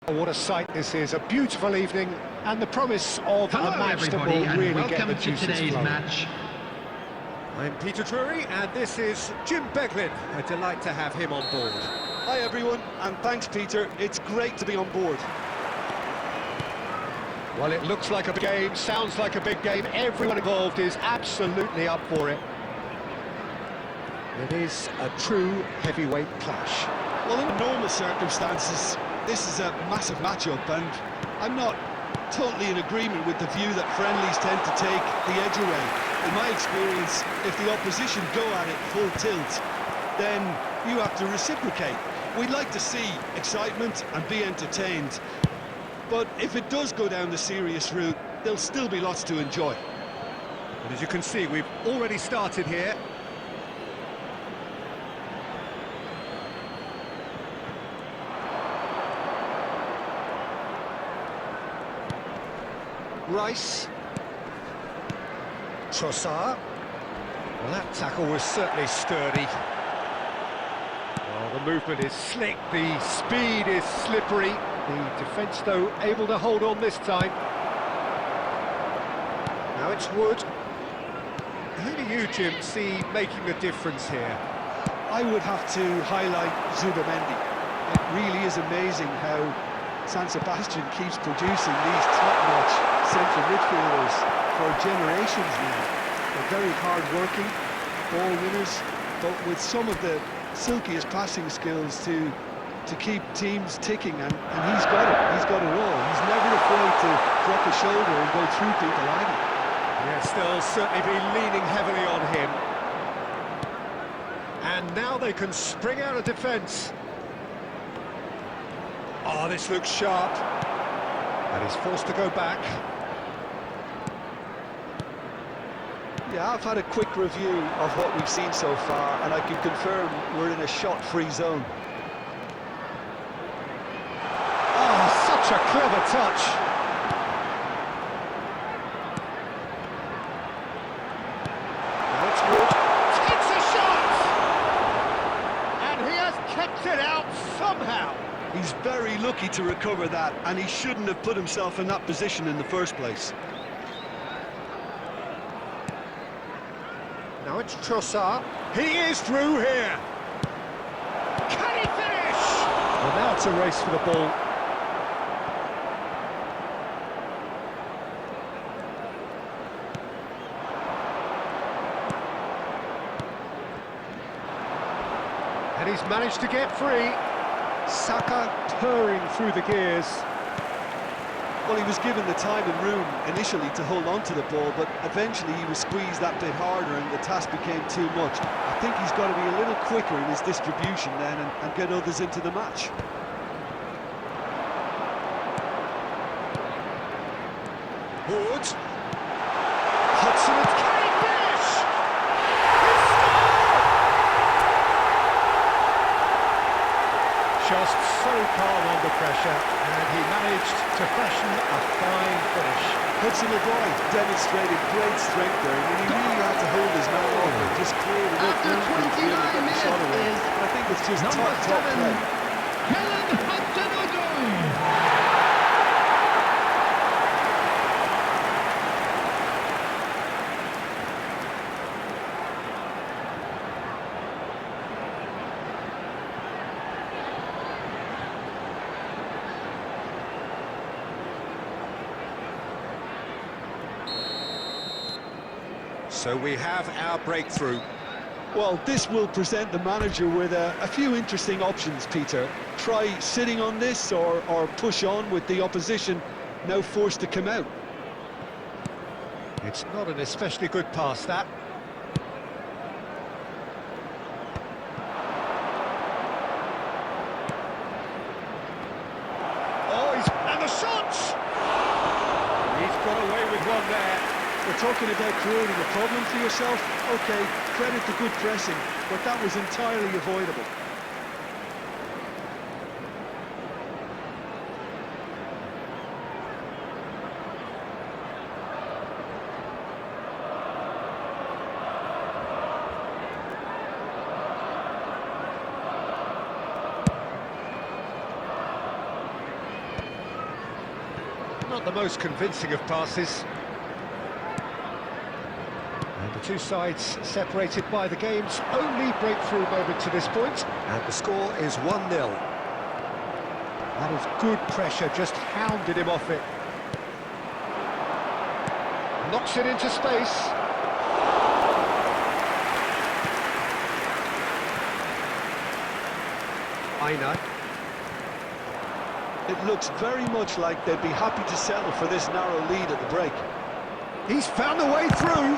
What a sight this is, a beautiful evening, and the promise of Hello a match that everybody, will and really get the welcome to juices today's flowing. match. I'm Peter Drury, and this is Jim Beglin. A delight to have him on board. Hi everyone, and thanks Peter, it's great to be on board. Well, it looks like a big game, sounds like a big game, everyone involved is absolutely up for it. It is a true heavyweight clash. Well, in normal circumstances, this is a massive matchup, and I'm not totally in agreement with the view that friendlies tend to take the edge away. In my experience, if the opposition go at it full tilt, then you have to reciprocate. We'd like to see excitement and be entertained, but if it does go down the serious route, there'll still be lots to enjoy. And as you can see, we've already started here. Rice. Trossard. Well, that tackle was certainly sturdy. Well, the movement is slick, the speed is slippery. The defence, though, able to hold on this time. Now it's Wood. Who do you, Jim, see making the difference here? I would have to highlight Zubamendi. It really is amazing how San Sebastian keeps producing these top-notch central midfielders for generations now. They're very hard-working, ball winners, but with some of the silkiest passing skills to keep teams ticking, and he's got it. He's got it all. He's never afraid to drop a shoulder and go through people either. Yes, they'll certainly be leaning heavily on him. And now they can spring out of defence. Oh, this looks sharp. And he's forced to go back. Yeah, I've had a quick review of what we've seen so far, and I can confirm we're in a shot-free zone. Oh, such a clever touch. Now it's Wood. Takes a shot! And he has kept it out somehow. He's very lucky to recover that, and he shouldn't have put himself in that position in the first place. Now it's Trossard. He is through here. Can he finish? Well, now it's a race for the ball. And he's managed to get free. Saka purring through the gears. Well, he was given the time and room initially to hold on to the ball, but eventually he was squeezed that bit harder and the task became too much. I think he's got to be a little quicker in his distribution then and get others into the match. Wood. Hudson, can he finish? He scored! Just so calm under pressure, and he managed to fashion a fine finish. Hudson-Odoi demonstrated great strength there. I mean, he really had to hold his man off and just cleared enough After room for him to be able to 29 get the shot away. minutes I think it's just number top 7, play. Hudson-Odoi. So we have our breakthrough. Well, this will present the manager with a few interesting options, Peter. Try sitting on this or push on with the opposition now forced to come out. It's not an especially good pass, that. Oh, and the shots! He's got away with one there. We're talking about creating a problem for yourself. OK, credit to good pressing, but that was entirely avoidable. Not the most convincing of passes. And the two sides separated by the game's only breakthrough moment to this point. And the score is 1-0. That is good pressure, just hounded him off it. Knocks it into space. Aina. It looks very much like they'd be happy to settle for this narrow lead at the break. He's found a way through.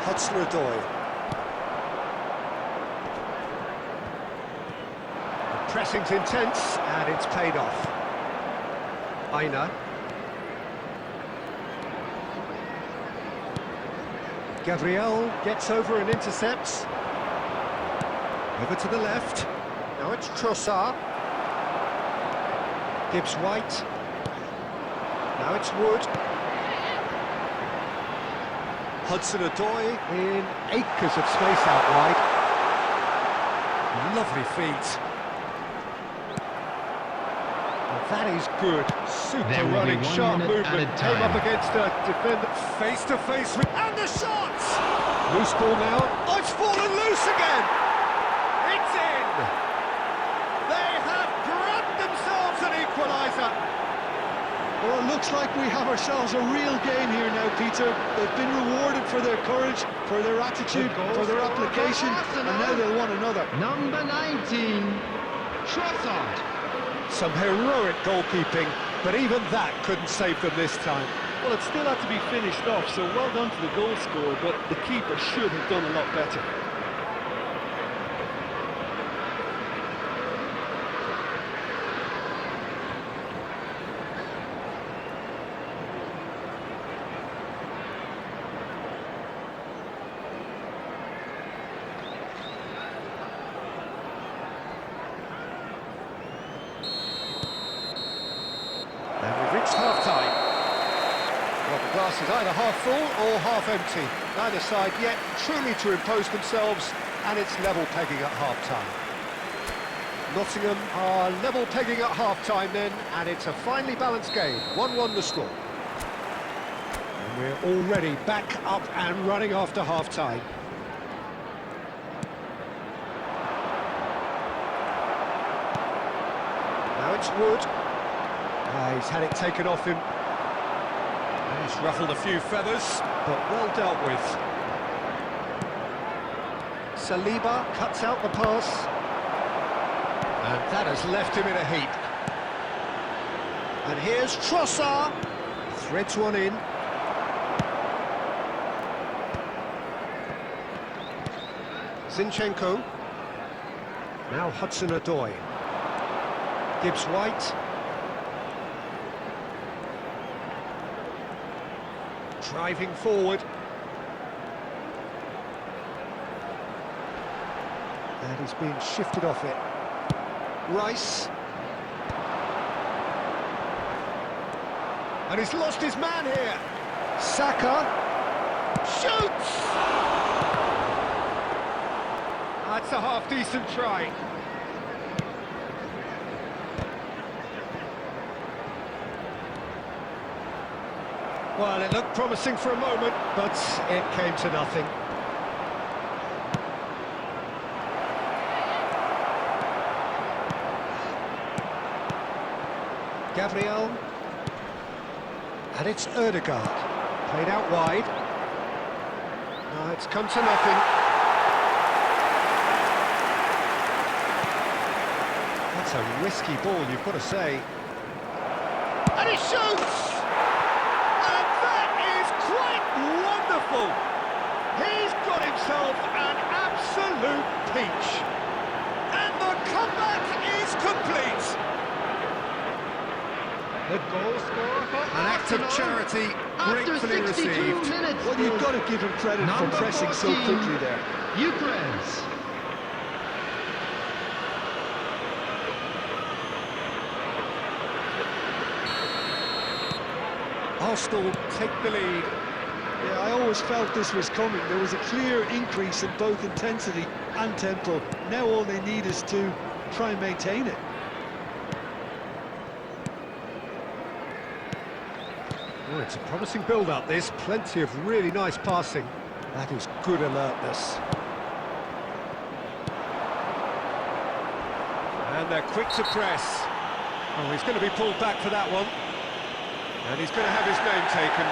Hudson-Odoi. The pressing's intense, and it's paid off. Aina. Gabriel gets over and intercepts. Over to the left. Now it's Trossard. Gibbs-White. Now it's Wood. Hudson-Odoi in acres of space out wide. Lovely feet. Well, that is good. Super running, sharp movement. Came up against a defender face to face. And the shot! Loose ball now. Oh, it's fallen loose again! It's in! They have grabbed themselves an equaliser. Well, it looks like we have ourselves a real game here now, Peter. They've been rewarded for their courage, for their attitude, for their application, and now they'll want another. Number 19, Trossard. Some heroic goalkeeping, but even that couldn't save them this time. Well, it still had to be finished off, so well done to the goal scorer, but the keeper should have done a lot better. And we've reached half-time. Well, the glass is either half full or half empty. Neither side yet truly to impose themselves, and it's level pegging at half-time. Nottingham are level pegging at half-time then, and it's a finely balanced game. 1-1 the score. And we're already back up and running after half-time. Now it's Wood. He's had it taken off him. And he's ruffled a few feathers, but well dealt with. Saliba cuts out the pass. And that has left him in a heap. And here's Trossard. Threads one in. Zinchenko. Now Hudson-Odoi. Gibbs-White. Driving forward. And he's being shifted off it. Rice. And he's lost his man here. Saka. Shoots! That's a half-decent try. Well, it looked promising for a moment, but it came to nothing. Gabriel. And it's Ødegaard. Played out wide. No, it's come to nothing. That's a risky ball, you've got to say. And he shoots! Wonderful! He's got himself an absolute peach. And the comeback is complete. The goal scorer for An act of charity gratefully received. Well, you've got to give him credit for pressing so quickly there. Ukraine. Arsenal take the lead. Yeah, I always felt this was coming. There was a clear increase in both intensity and tempo. Now all they need is to try and maintain it. Oh, it's a promising build-up, this. Plenty of really nice passing. That is good alertness. And they're quick to press. Oh, he's going to be pulled back for that one. And he's going to have his name taken.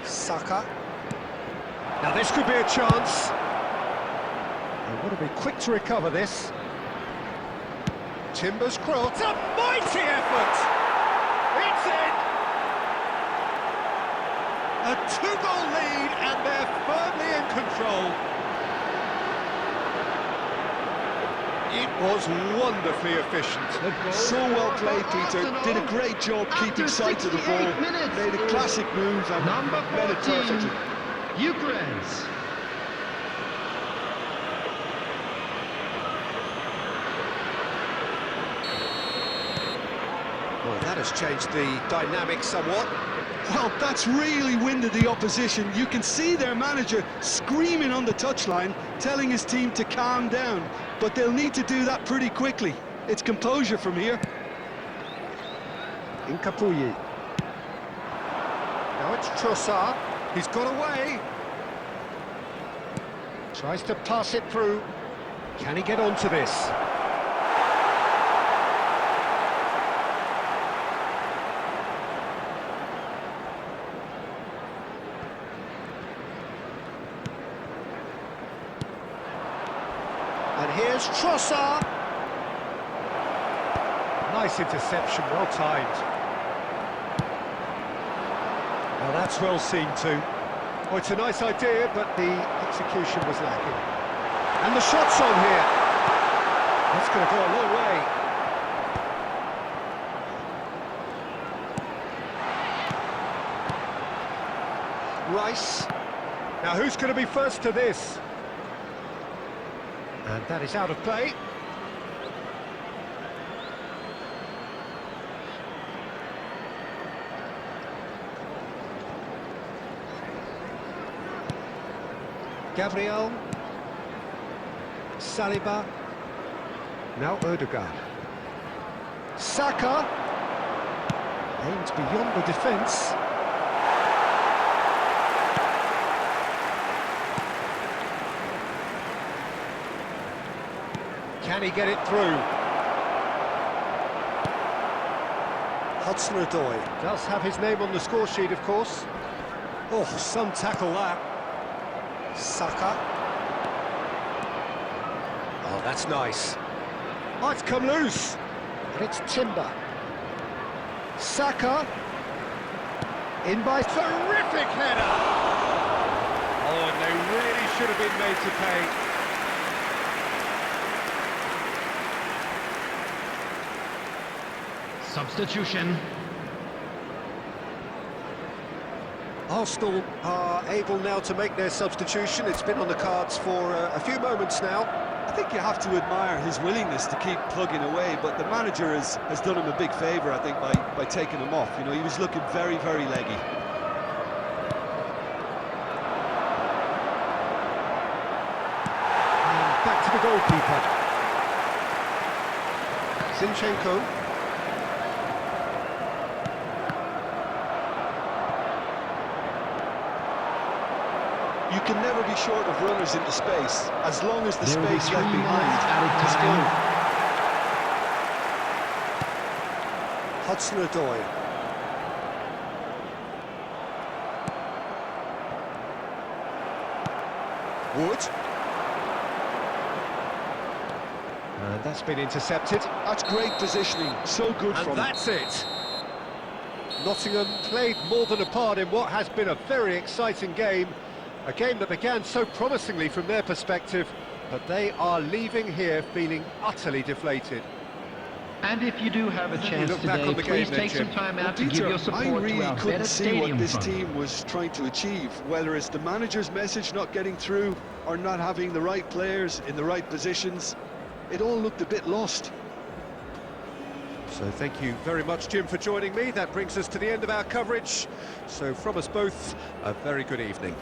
Saka. Now this could be a chance. They want to be quick to recover this. Timber's cross. It's a mighty effort! It's in! A two-goal lead and they're firmly in control. It was wonderfully efficient. So well played, Peter. Did a great job keeping sight of the ball. Made a classic move and met it perfectly. Ukraine's. Well, that has changed the dynamic somewhat. Well, that's really winded the opposition. You can see their manager screaming on the touchline, telling his team to calm down. But they'll need to do that pretty quickly. It's composure from here. Incapuyi. Now it's Trossard. He's got away. Tries to pass it through. Can he get onto this? And here's Trossard. Nice interception, well timed. Well, that's well seen too. Oh, it's a nice idea, but the execution was lacking. And the shot's on here. That's going to go a long way. Rice. Now, who's going to be first to this? And that is out of play. Gabriel. Saliba. Now Ødegaard. Saka. Aims beyond the defence. Can he get it through? Hudson-Odoi does have his name on the score sheet, of course. Oh, some tackle that. Saka. Oh, that's nice. Oh, it's come loose. And it's Timber. Saka. In by terrific header. Oh, and they really should have been made to pay. Substitution. Arsenal are able now to make their substitution. It's been on the cards for a few moments now. I think you have to admire his willingness to keep plugging away, but the manager has done him a big favour, I think, by taking him off. You know, he was looking very, very leggy. And back to the goalkeeper. Zinchenko. You can never be short of runners into space, as long as the There will be space 3 left minutes behind added is time. Hudson-Odoi. Wood. And that's been intercepted. That's great positioning, so good And from him. that's it. Nottingham played more than a part in what has been a very exciting game. A game that began so promisingly from their perspective, but they are leaving here feeling utterly deflated. And if you do have a chance look back today, on the please game then, take some Jim. time Well, out to give Peter, your support I really to our couldn't better see stadium what this fund. team was trying to achieve, whether it's the manager's message not getting through or not having the right players in the right positions. It all looked a bit lost. So thank you very much, Jim, for joining me. That brings us to the end of our coverage. So from us both, a very good evening.